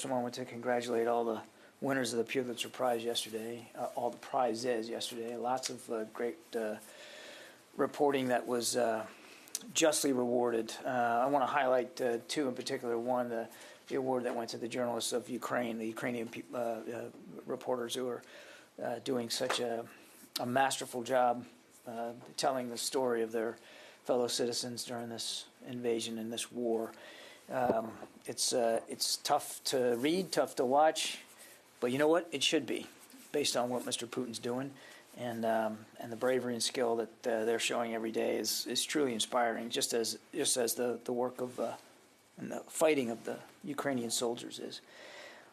I want to congratulate all the winners of the Pulitzer Prize yesterday, all the prizes yesterday. Lots of great reporting that was justly rewarded. I want to highlight two in particular. One, the award that went to the journalists of Ukraine, the Ukrainian reporters who are doing such a masterful job telling the story of their fellow citizens during this invasion and this war. It's tough to read, tough to watch, but you know what? It should be, based on what Mr. Putin's doing, and the bravery and skill that they're showing every day is truly inspiring. Just as the work of and the fighting of the Ukrainian soldiers is.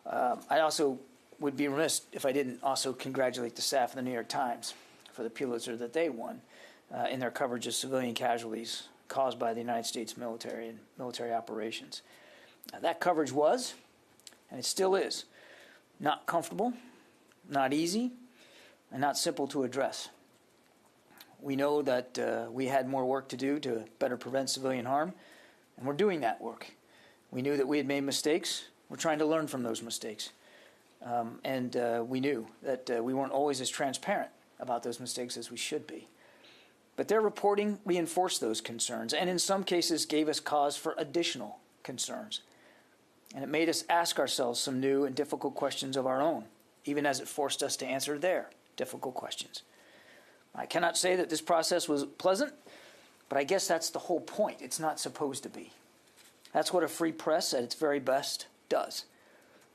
I also would be remiss if I didn't also congratulate the staff of the New York Times for the Pulitzer that they won in their coverage of civilian casualties caused by the United States military and military operations. That coverage was, and it still is, not comfortable, not easy, and not simple to address. We know that we had more work to do to better prevent civilian harm, and we're doing that work. We knew that we had made mistakes. We're trying to learn from those mistakes. And we knew that we weren't always as transparent about those mistakes as we should be. But their reporting reinforced those concerns, and in some cases gave us cause for additional concerns. And it made us ask ourselves some new and difficult questions of our own, even as it forced us to answer their difficult questions. I cannot say that this process was pleasant, but I guess that's the whole point. It's not supposed to be. That's what a free press at its very best does.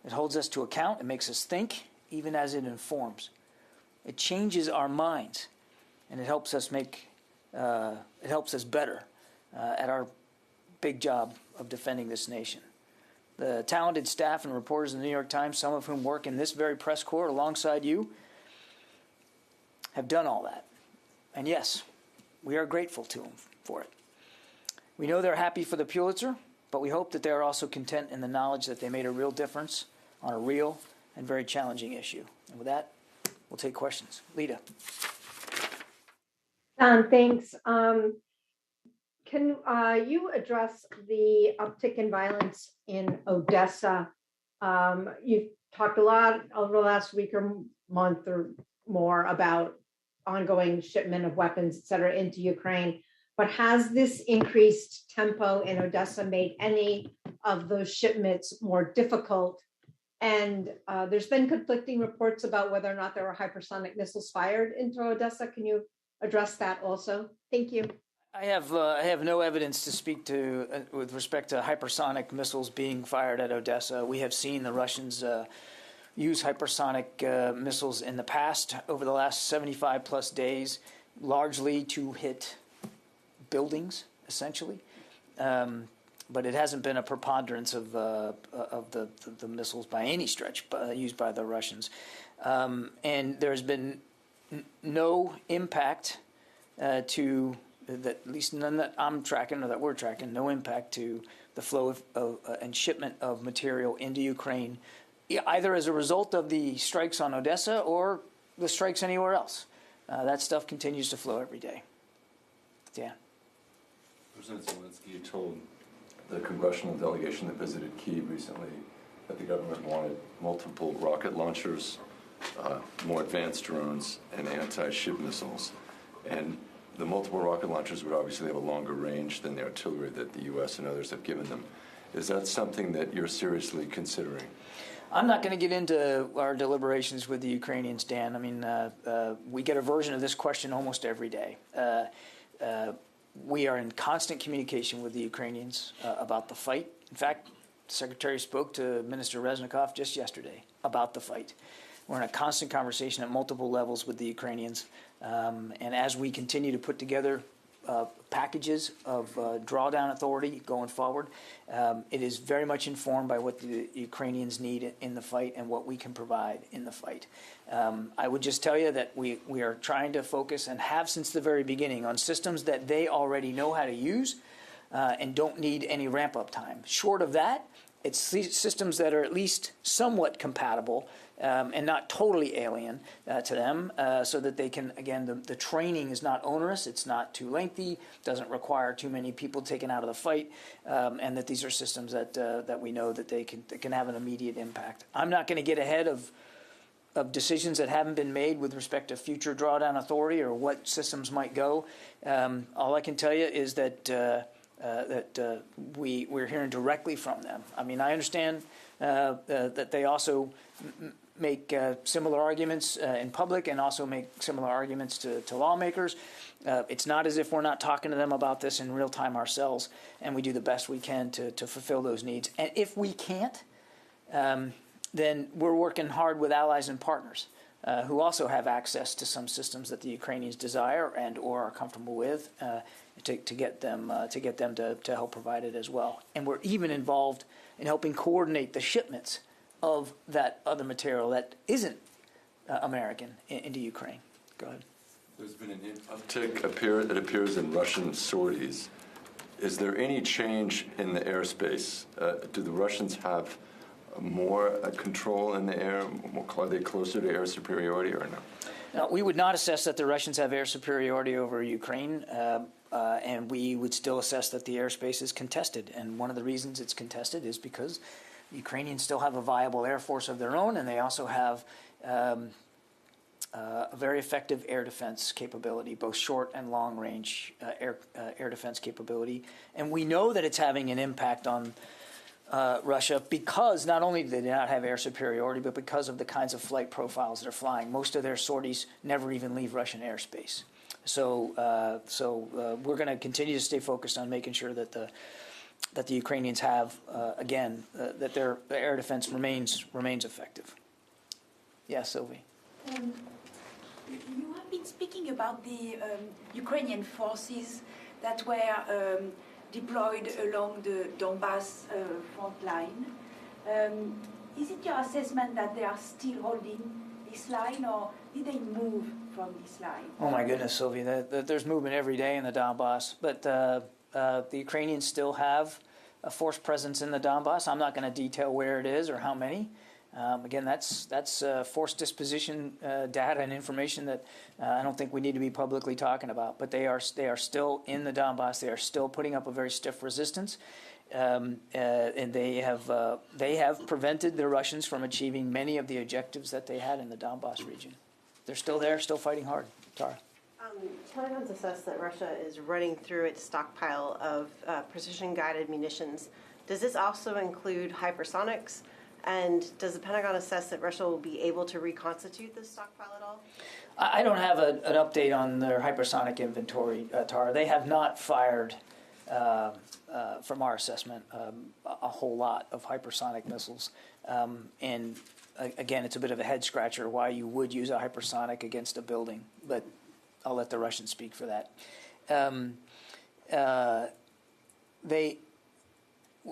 It holds us to account. It makes us think, even as it informs. It changes our minds, and it helps us better at our big job of defending this nation. The talented staff and reporters in the New York Times, some of whom work in this very press corps alongside you, have done all that. And yes, we are grateful to them for it. We know they're happy for the Pulitzer, but we hope that they are also content in the knowledge that they made a real difference on a real and very challenging issue. And with that, we'll take questions. Lita. Thanks. Can you address the uptick in violence in Odesa? You've talked a lot over the last week or month or more about ongoing shipment of weapons, et cetera, into Ukraine. But has this increased tempo in Odesa made any of those shipments more difficult? And there's been conflicting reports about whether or not there were hypersonic missiles fired into Odesa. Can you address that also? Thank you. I have no evidence to speak to with respect to hypersonic missiles being fired at Odesa. We have seen the Russians use hypersonic missiles in the past over the last 75 plus days, largely to hit buildings, essentially. But it hasn't been a preponderance of the missiles by any stretch used by the Russians. And there's been no impact to, at least none that I'm tracking or that we're tracking, no impact to the flow of and shipment of material into Ukraine, either as a result of the strikes on Odesa or the strikes anywhere else. That stuff continues to flow every day. Dan. President Zelensky told the congressional delegation that visited Kyiv recently that the government wanted multiple rocket launchers, more advanced drones, and anti-ship missiles. And the multiple rocket launchers would obviously have a longer range than the artillery that the U.S. and others have given them. Is that something that you're seriously considering? I'm not going to get into our deliberations with the Ukrainians, Dan. I mean, we get a version of this question almost every day. We are in constant communication with the Ukrainians about the fight. In fact, the Secretary spoke to Minister Reznikov just yesterday about the fight. We're in a constant conversation at multiple levels with the Ukrainians. And as we continue to put together packages of drawdown authority going forward, it is very much informed by what the Ukrainians need in the fight and what we can provide in the fight. I would just tell you that we are trying to focus and have since the very beginning on systems that they already know how to use and don't need any ramp-up time. Short of that, It's systems that are at least somewhat compatible and not totally alien to them, so that they can, again, the training is not onerous, it's not too lengthy, doesn't require too many people taken out of the fight, and that these are systems that we know that they can have an immediate impact. I'm not going to get ahead of decisions that haven't been made with respect to future drawdown authority or what systems might go. All I can tell you is that we're hearing directly from them. I mean, I understand that they also make similar arguments in public and also make similar arguments to lawmakers. It's not as if we're not talking to them about this in real time ourselves, and we do the best we can to fulfill those needs. And if we can't, then we're working hard with allies and partners who also have access to some systems that the Ukrainians desire and or are comfortable with to get them to help provide it as well. And we're even involved in helping coordinate the shipments of that other material that isn't American into Ukraine. Go ahead. There's been an uptick, it appears, in Russian sorties. Is there any change in the airspace? Do the Russians have more control in the air? Are they closer to air superiority or no? No, we would not assess that the Russians have air superiority over Ukraine, and we would still assess that the airspace is contested. And one of the reasons it's contested is because Ukrainians still have a viable air force of their own, and they also have a very effective air defense capability, both short and long range air defense capability. And we know that it's having an impact on Russia because not only do they not have air superiority, but because of the kinds of flight profiles they're flying. Most of their sorties never even leave Russian airspace. So we're going to continue to stay focused on making sure that the Ukrainians have, that their air defense remains effective. Yeah, Sylvie. You have been speaking about the Ukrainian forces that were deployed along the Donbass front line. Is it your assessment that they are still holding this line, or did they move from this line? Oh my goodness, Sylvie, there's movement every day in the Donbass, but the Ukrainians still have a force presence in the Donbass. I'm not going to detail where it is or how many. Again, that's force disposition data and information that I don't think we need to be publicly talking about. But they are still in the Donbass. They are still putting up a very stiff resistance, and they have prevented the Russians from achieving many of the objectives that they had in the Donbass region. They're still there, still fighting hard. Tara. Pentagon's assessed that Russia is running through its stockpile of precision-guided munitions. Does this also include hypersonics? And does the Pentagon assess that Russia will be able to reconstitute this stockpile at all? I don't have an update on their hypersonic inventory, Tara. They have not fired, from our assessment, a whole lot of hypersonic missiles. And again, it's a bit of a head-scratcher why you would use a hypersonic against a building, but I'll let the Russians speak for that.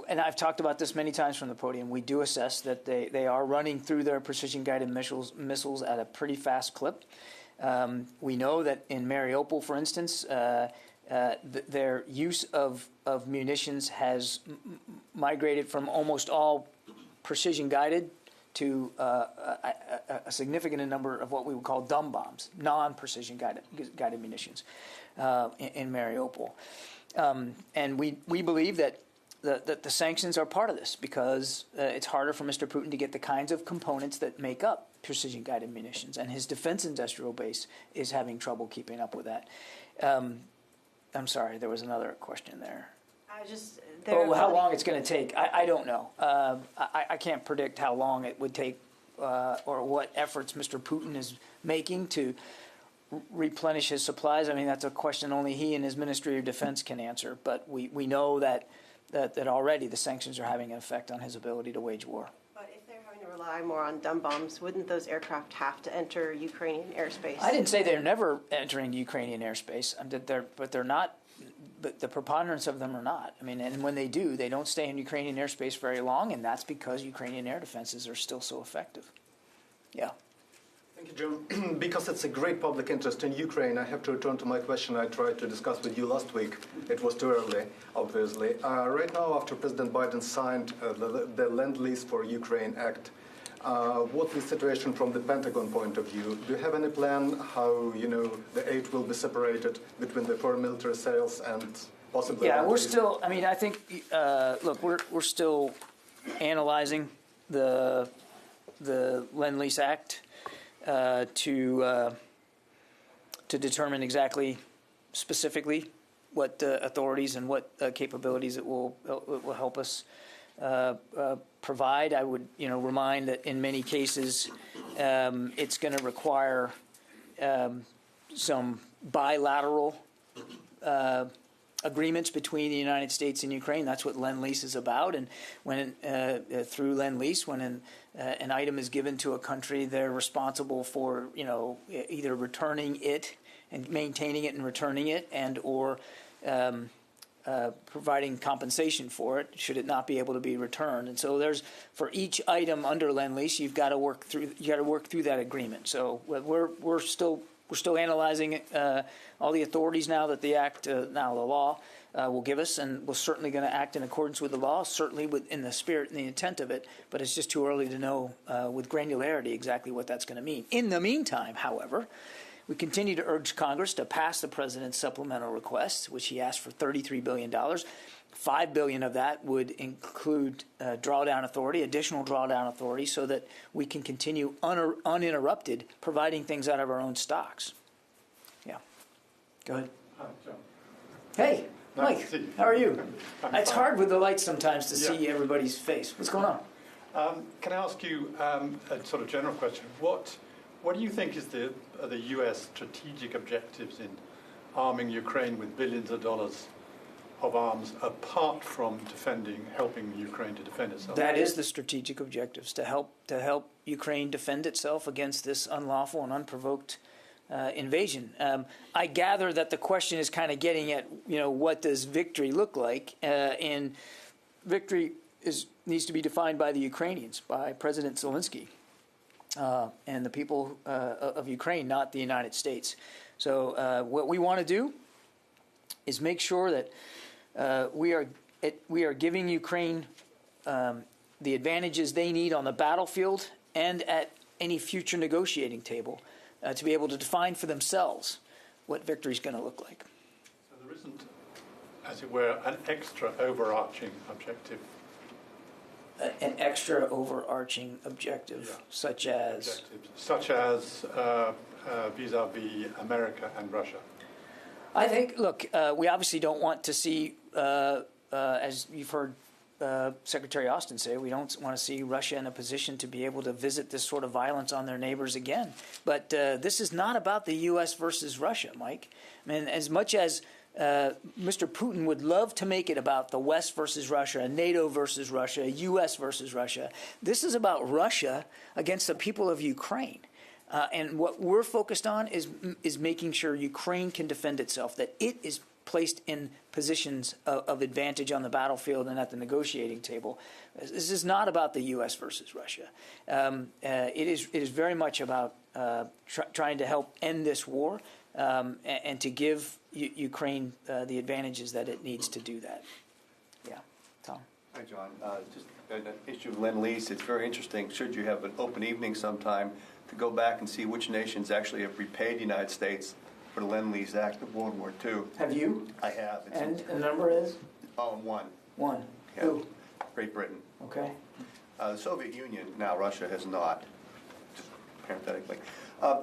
And I've talked about this many times from the podium, we do assess that they are running through their precision-guided missiles at a pretty fast clip. We know that in Mariupol, for instance, their use of munitions has migrated from almost all precision-guided to a significant number of what we would call dumb bombs, non-precision-guided munitions in Mariupol. And we believe that the sanctions are part of this because it's harder for Mr. Putin to get the kinds of components that make up precision-guided munitions, and his defense industrial base is having trouble keeping up with that. I'm sorry, there was another question there. How long it's going to take? I don't know. I can't predict how long it would take or what efforts Mr. Putin is making to replenish his supplies. I mean, that's a question only he and his Ministry of Defense can answer, but we know that already the sanctions are having an effect on his ability to wage war. But if they're having to rely more on dumb bombs, wouldn't those aircraft have to enter Ukrainian airspace? I didn't say they're never entering Ukrainian airspace, but they're not. But the preponderance of them are not. I mean, and when they do, they don't stay in Ukrainian airspace very long, and that's because Ukrainian air defenses are still so effective. Yeah. Thank you, Jim. Because it's a great public interest in Ukraine, I have to return to my question I tried to discuss with you last week. It was too early, obviously. Right now, after President Biden signed the Lend-Lease for Ukraine Act, what's the situation from the Pentagon point of view? Do you have any plan how, the aid will be separated between the foreign military sales and possibly... Yeah, we're still, I think, look, we're still analyzing the Lend-Lease Act to determine exactly, specifically, what authorities and what capabilities it will help us provide. I would, remind that in many cases, it's going to require some bilateral agreements between the United States and Ukraine. That's what Lend-Lease is about. And when through Lend-Lease, when an item is given to a country, they're responsible for either returning it and maintaining it and returning it, and or providing compensation for it should it not be able to be returned. And so there's, for each item under Lend-Lease, you've got to work through that agreement. So we're still analyzing all the authorities now that the act, now the law, will give us, and we're certainly going to act in accordance with the law, certainly within the spirit and the intent of it, but it's just too early to know with granularity exactly what that's going to mean. In the meantime, however, we continue to urge Congress to pass the President's supplemental request, which he asked for $33 billion. $5 billion of that would include drawdown authority, additional drawdown authority, so that we can continue uninterrupted providing things out of our own stocks. Yeah. Go ahead. Hi, John. Hey, Nice Mike. to see you. How are you? It's fine. hard with the lights sometimes to see everybody's face. What's going on? Can I ask you a sort of general question? What do you think is the U.S. strategic objectives in arming Ukraine with billions of dollars of arms, apart from helping Ukraine to defend itself? That is the strategic objectives, to help Ukraine defend itself against this unlawful and unprovoked invasion. I gather that the question is kind of getting at, what does victory look like? And victory needs to be defined by the Ukrainians, by President Zelensky, and the people of Ukraine, not the United States. So what we want to do is make sure that we are giving Ukraine the advantages they need on the battlefield and at any future negotiating table to be able to define for themselves what victory is going to look like. So there isn't, as it were, an extra overarching objective. An extra overarching objective, such as vis-a-vis America and Russia. I think, look, we obviously don't want to see, as you've heard Secretary Austin say, we don't want to see Russia in a position to be able to visit this sort of violence on their neighbors again. But this is not about the U.S. versus Russia, Mike. As much as Mr. Putin would love to make it about the West versus Russia, NATO versus Russia, U.S. versus Russia, this is about Russia against the people of Ukraine. And what we're focused on is making sure Ukraine can defend itself, that it is placed in positions of advantage on the battlefield and at the negotiating table. This is not about the U.S. versus Russia. It is very much about trying to help end this war and to give Ukraine the advantages that it needs to do that. Yeah, Tom. Hi, John. Just an issue of Lend-Lease. It's very interesting. Should you have an open evening sometime to go back and see which nations actually have repaid the United States for the Lend-Lease Act of World War II. Have you? I have. And the number is? One. One. Yeah. Who? Great Britain. Okay. The Soviet Union, now Russia, has not, just parenthetically.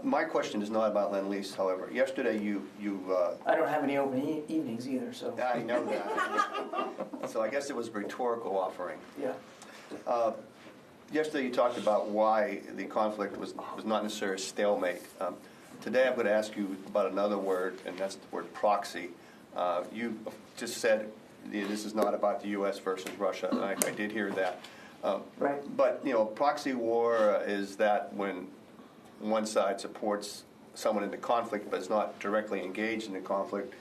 My question is not about Lend-Lease, however. Yesterday you I don't have any open evenings either, so. I know that. So I guess it was a rhetorical offering. Yeah. Yesterday you talked about why the conflict was not necessarily a stalemate. Today I'm going to ask you about another word, and that's the word proxy. You just said this is not about the U.S. versus Russia, and I did hear that. Right. But, proxy war is that when one side supports someone in the conflict but is not directly engaged in the conflict,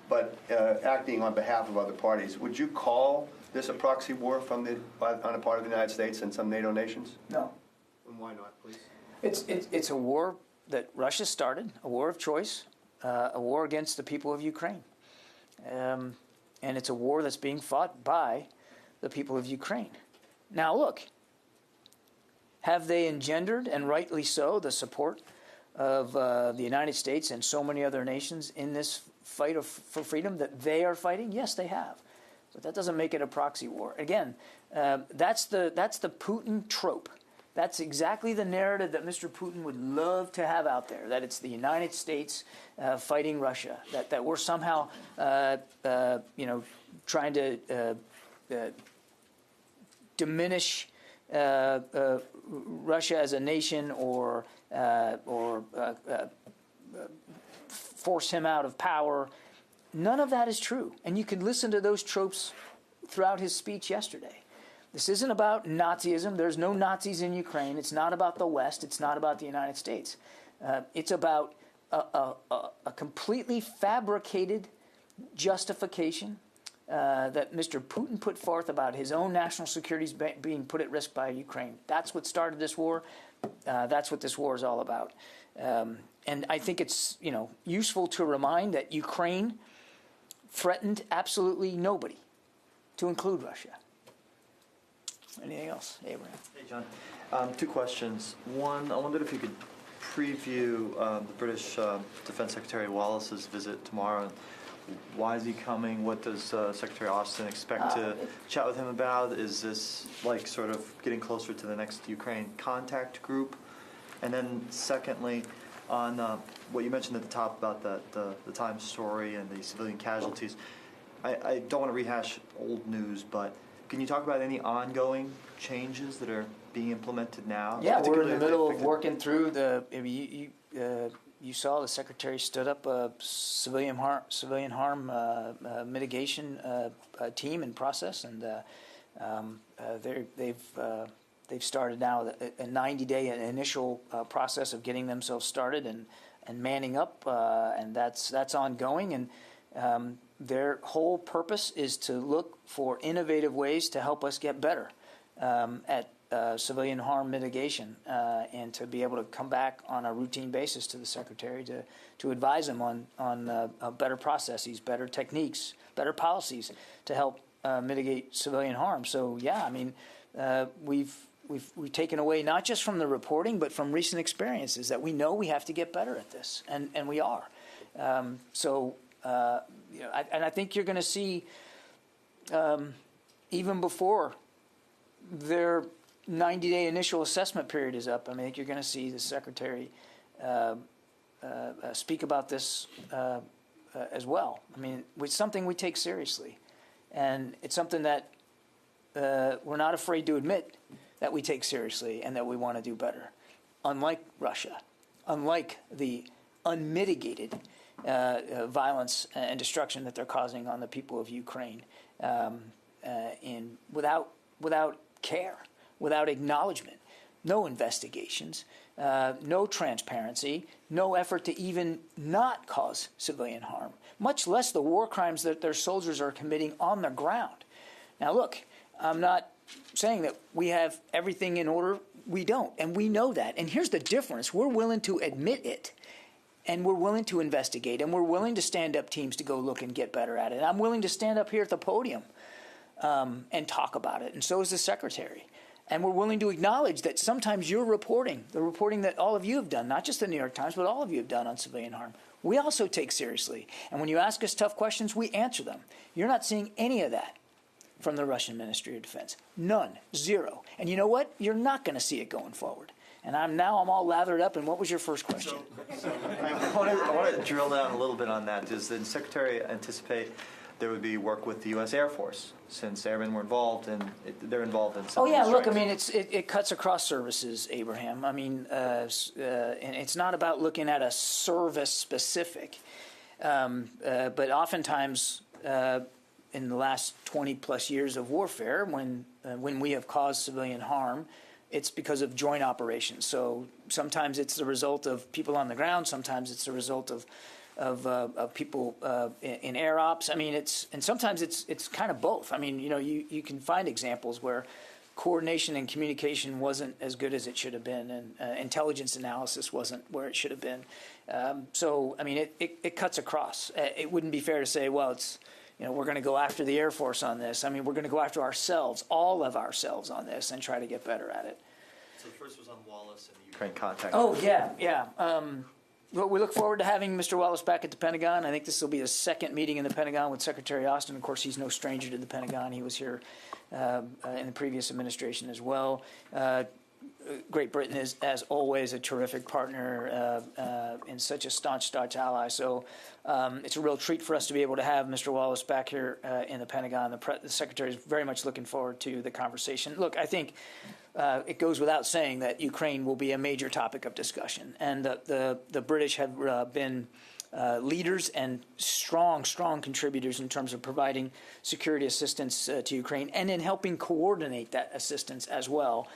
but acting on behalf of other parties. Would you call this a proxy war on the part of the United States and some NATO nations? No. And why not, please? It's a war that Russia started a war of choice, a war against the people of Ukraine. And it's a war that's being fought by the people of Ukraine. Now, look, have they engendered, and rightly so, the support of the United States and so many other nations in this fight for freedom that they are fighting? Yes, they have. But that doesn't make it a proxy war. Again, that's the Putin trope. That's exactly the narrative that Mr. Putin would love to have out there, that it's the United States fighting Russia, that we're somehow trying to diminish Russia as a nation or force him out of power. None of that is true. And you can listen to those tropes throughout his speech yesterday. This isn't about Nazism. There's no Nazis in Ukraine. It's not about the West. It's not about the United States. It's about a completely fabricated justification that Mr. Putin put forth about his own national security being put at risk by Ukraine. That's what started this war. That's what this war is all about. And I think it's useful to remind that Ukraine threatened absolutely nobody, to include Russia. Anything else, Abraham? Hey, John. Two questions. One, I wondered if you could preview the British Defense Secretary Wallace's visit tomorrow. And why is he coming? What does Secretary Austin expect to chat with him about? Is this like sort of getting closer to the next Ukraine contact group? And then secondly, on what you mentioned at the top about the Times story and the civilian casualties, I don't want to rehash old news, but can you talk about any ongoing changes that are being implemented now? Yeah, we're in the middle of working through you saw the Secretary stood up a civilian harm mitigation team and process, and they've started now a 90-day initial process of getting themselves started and manning up, and that's ongoing. And their whole purpose is to look for innovative ways to help us get better at civilian harm mitigation, and to be able to come back on a routine basis to the Secretary to advise him on better processes, better techniques, better policies to help mitigate civilian harm. So yeah, I mean, we've taken away not just from the reporting but from recent experiences that we know we have to get better at this, and we are. I think you're going to see even before their 90-day initial assessment period is up, I think you're going to see the Secretary speak about this as well. I mean, it's something we take seriously, and it's something that we're not afraid to admit that we take seriously and that we want to do better. Unlike Russia, unlike the unmitigated violence and destruction that they're causing on the people of Ukraine, without care, without acknowledgement, no investigations, no transparency, no effort to even not cause civilian harm, much less the war crimes that their soldiers are committing on the ground. Now, look, I'm not saying that we have everything in order. We don't, and we know that. And here's the difference. We're willing to admit it, and we're willing to investigate, and we're willing to stand up teams to go look and get better at it. I'm willing to stand up here at the podium and talk about it, and so is the Secretary. And we're willing to acknowledge that sometimes your reporting, the reporting that all of you have done, not just the New York Times, but all of you have done on civilian harm, we also take seriously. And when you ask us tough questions, we answer them. You're not seeing any of that from the Russian Ministry of Defense. None. Zero. And you know what? You're not going to see it going forward. And I'm all lathered up. And what was your first question? I want to drill down a little bit on that. Does the Secretary anticipate there would be work with the U.S. Air Force, since airmen were involved and they're involved in some? Oh yeah, strikes? look, I mean, it cuts across services, Abraham. I mean, and it's not about looking at a service specific, but oftentimes in the last 20 plus years of warfare, when we have caused civilian harm, it's because of joint operations. So sometimes it's the result of people on the ground. Sometimes it's the result of people in air ops. I mean, sometimes it's kind of both. I mean, you can find examples where coordination and communication wasn't as good as it should have been, and intelligence analysis wasn't where it should have been. So, I mean, it cuts across. It wouldn't be fair to say, well, it's, we're going to go after the Air Force on this. I mean, we're going to go after ourselves, all of ourselves on this, and try to get better at it. So the first was on Wallace and the Ukraine contact. Oh, yeah. Well, we look forward to having Mr. Wallace back at the Pentagon. I think this will be the second meeting in the Pentagon with Secretary Austin. Of course, he's no stranger to the Pentagon. He was here in the previous administration as well. Great Britain is, as always, a terrific partner and such a staunch ally. So it's a real treat for us to be able to have Mr. Wallace back here in the Pentagon. The Secretary is very much looking forward to the conversation. Look, I think it goes without saying that Ukraine will be a major topic of discussion. And the British have been leaders and strong contributors in terms of providing security assistance to Ukraine and in helping coordinate that assistance as well.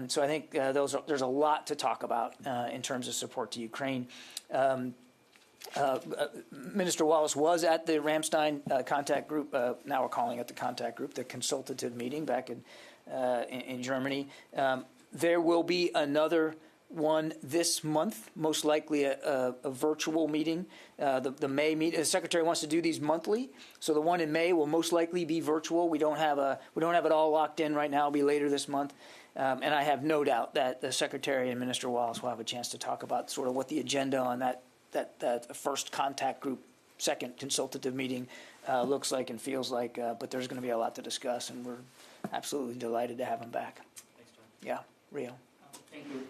So I think there's a lot to talk about in terms of support to Ukraine. Minister Wallace was at the Ramstein contact group. Now we're calling it the contact group, the consultative meeting back in Germany. There will be another one this month, most likely a virtual meeting. The May meeting. The Secretary wants to do these monthly, so the one in May will most likely be virtual. We don't have it all locked in right now. It'll be later this month. And I have no doubt that the Secretary and Minister Wallace will have a chance to talk about sort of what the agenda on that first contact group, second consultative meeting looks like and feels like. But there's going to be a lot to discuss, and we're absolutely delighted to have him back. Thanks, John. Yeah, Rio. Thank you.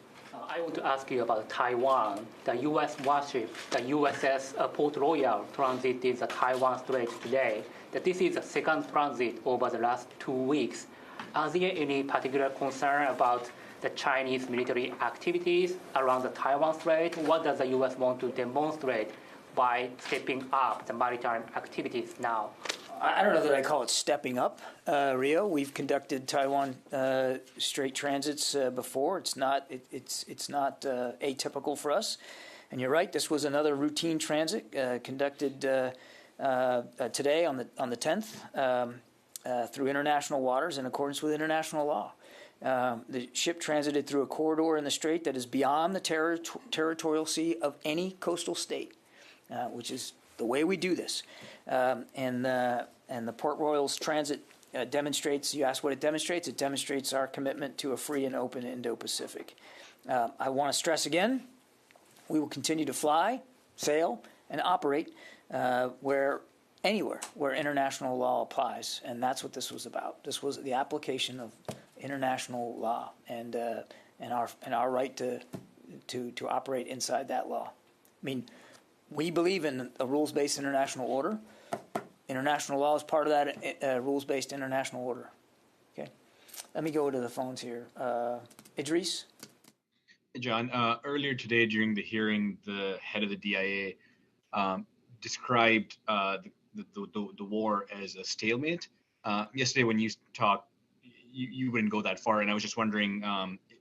I want to ask you about Taiwan. The U.S. warship, the USS Port Royal, transited the Taiwan Strait today. That this is the second transit over the last 2 weeks. Are there any particular concern about the Chinese military activities around the Taiwan Strait? What does the U.S. want to demonstrate by stepping up the maritime activities now? I don't know that I call it stepping up, Rio. We've conducted Taiwan Strait transits before. It's not atypical for us. And you're right. This was another routine transit conducted today on the 10th. Through international waters in accordance with international law. The ship transited through a corridor in the strait that is beyond the territorial sea of any coastal state, which is the way we do this. And the Port Royal's transit demonstrates, you asked what it demonstrates? It demonstrates our commitment to a free and open Indo-Pacific. I want to stress again, we will continue to fly, sail, and operate anywhere where international law applies, and that's what this was about. This was the application of international law and our right to operate inside that law. I mean, we believe in a rules-based international order. International law is part of that rules-based international order. Okay, let me go to the phones here. Idris. Hey, John. Earlier today, during the hearing, the head of the DIA described the war as a stalemate. Yesterday, when you talked, you wouldn't go that far, and I was just wondering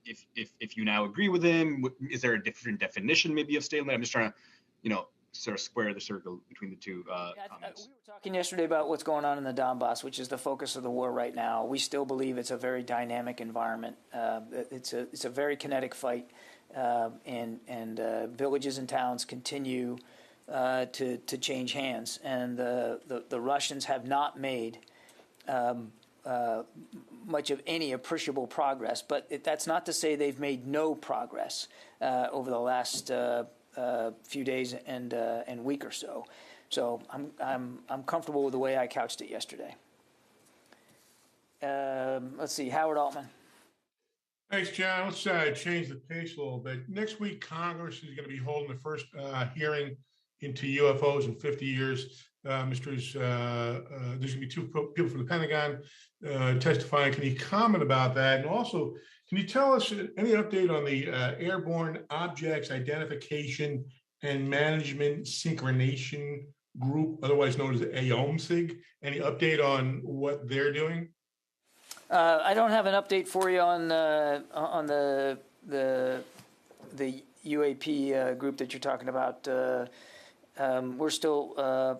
if you now agree with him. Is there a different definition, maybe, of stalemate? I'm just trying to, sort of square the circle between the two comments. We were talking yesterday about what's going on in the Donbass, which is the focus of the war right now. We still believe it's a very dynamic environment. It's a very kinetic fight, and villages and towns continue to change hands, and the Russians have not made much of any appreciable progress. But that's not to say they've made no progress over the last few days and week or so. So I'm comfortable with the way I couched it yesterday. Let's see, Howard Altman. Thanks, John. Let's change the pace a little bit. Next week, Congress is going to be holding the first hearing into UFOs in 50 years. There's going to be two people from the Pentagon testifying. Can you comment about that? And also, can you tell us any update on the Airborne Objects Identification and Management Synchronization Group, otherwise known as AOMSIG? Any update on what they're doing? I don't have an update for you on the UAP group that you're talking about. We're still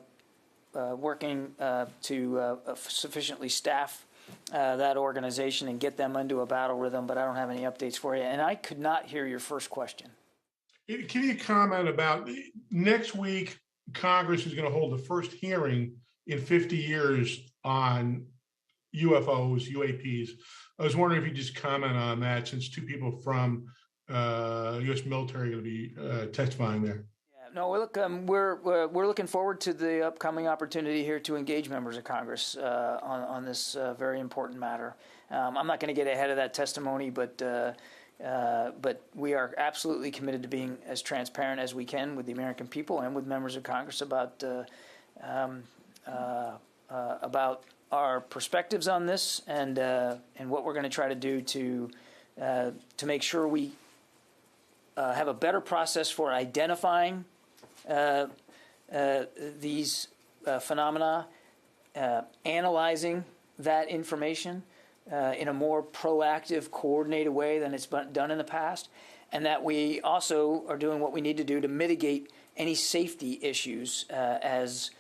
working to sufficiently staff that organization and get them into a battle rhythm, but I don't have any updates for you. And I could not hear your first question. Can you comment about next week? Congress is going to hold the first hearing in 50 years on UFOs, UAPs. I was wondering if you just comment on that, since two people from U.S. military are going to be testifying there. Yeah, no, look, we're looking forward to the upcoming opportunity here to engage members of Congress on this very important matter. I'm not going to get ahead of that testimony, but we are absolutely committed to being as transparent as we can with the American people and with members of Congress about our perspectives on this and what we're going to try to do to make sure we have a better process for identifying these phenomena, analyzing that information in a more proactive, coordinated way than it's been done in the past, and that we also are doing what we need to do to mitigate any safety issues as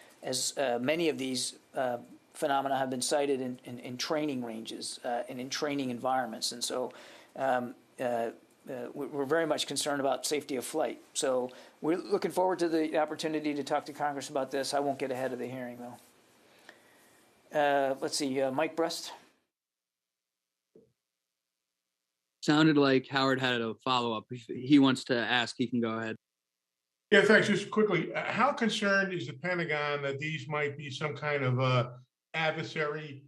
many of these phenomena have been cited in training ranges and in training environments. And so we're very much concerned about safety of flight. So we're looking forward to the opportunity to talk to Congress about this. I won't get ahead of the hearing, though. Let's see, Mike Brest. Sounded like Howard had a follow-up. If he wants to ask, he can go ahead. Yeah, thanks. Just quickly, how concerned is the Pentagon that these might be some kind of adversary,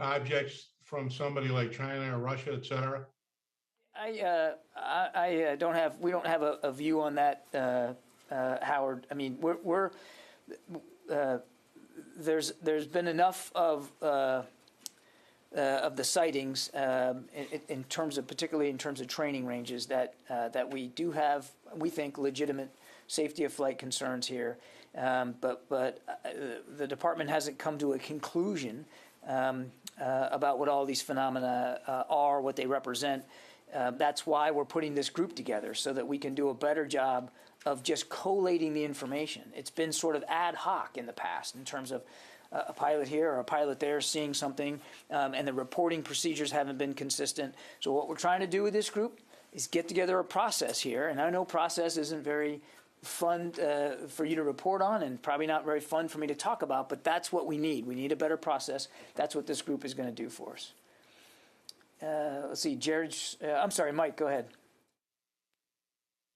objects from somebody like China or Russia, et cetera? We don't have a view on that, Howard. I mean, there's been enough of the sightings in terms of, particularly in terms of training ranges, that we do have, we think, legitimate safety of flight concerns here. But the department hasn't come to a conclusion about what all these phenomena are, what they represent. That's why we're putting this group together, so that we can do a better job of just collating the information. It's been sort of ad hoc in the past in terms of a pilot here or a pilot there seeing something, and the reporting procedures haven't been consistent. So what we're trying to do with this group is get together a process here, and I know process isn't very fun for you to report on, and probably not very fun for me to talk about, but that's what we need. We need a better process. That's what this group is going to do for us. Let's see, Mike, go ahead.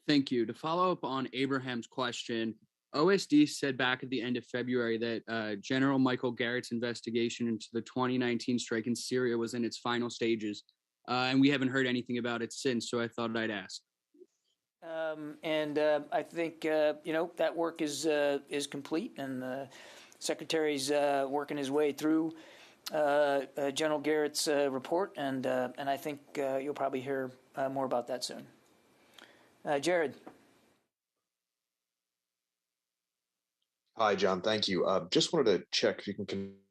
Thank you. To follow up on Abraham's question, OSD said back at the end of February that General Michael Garrett's investigation into the 2019 strike in Syria was in its final stages, and we haven't heard anything about it since, so I thought I'd ask. I think that work is complete, and the Secretary's working his way through General Garrett's report, and I think you'll probably hear more about that soon. Jared. Hi, John. Thank you. Just wanted to check if you can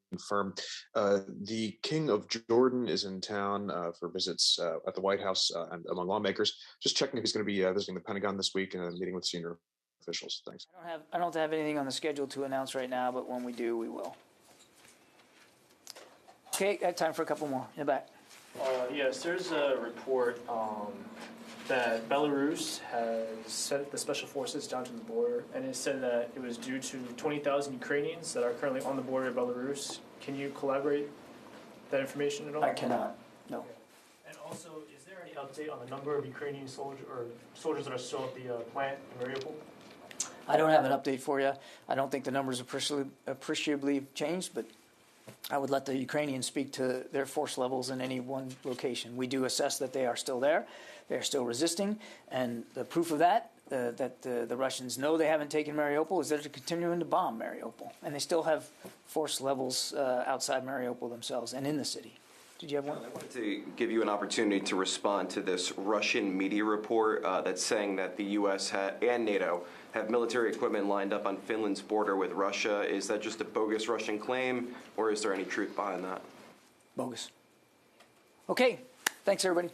confirm the King of Jordan is in town for visits at the White House and among lawmakers. Just checking if he's going to be visiting the Pentagon this week and meeting with senior officials. Thanks. I don't have anything on the schedule to announce right now, but when we do, we will. Okay, I have time for a couple more in the back. Yes, there's a report that Belarus has sent the special forces down to the border, and it said that it was due to 20,000 Ukrainians that are currently on the border of Belarus. Can you collaborate that information at all? I cannot, no. And also, is there any update on the number of Ukrainian soldiers that are still at the plant in Mariupol? I don't have an update for you. I don't think the numbers appreciably changed, but I would let the Ukrainians speak to their force levels in any one location. We do assess that they are still there. They are still resisting. And the proof of that, that the Russians know they haven't taken Mariupol, is that they're continuing to bomb Mariupol. And they still have force levels outside Mariupol themselves and in the city. Did you have one? I wanted to give you an opportunity to respond to this Russian media report that's saying that the U.S. and NATO have military equipment lined up on Finland's border with Russia. Is that just a bogus Russian claim, or is there any truth behind that? Bogus. Okay. Thanks, everybody.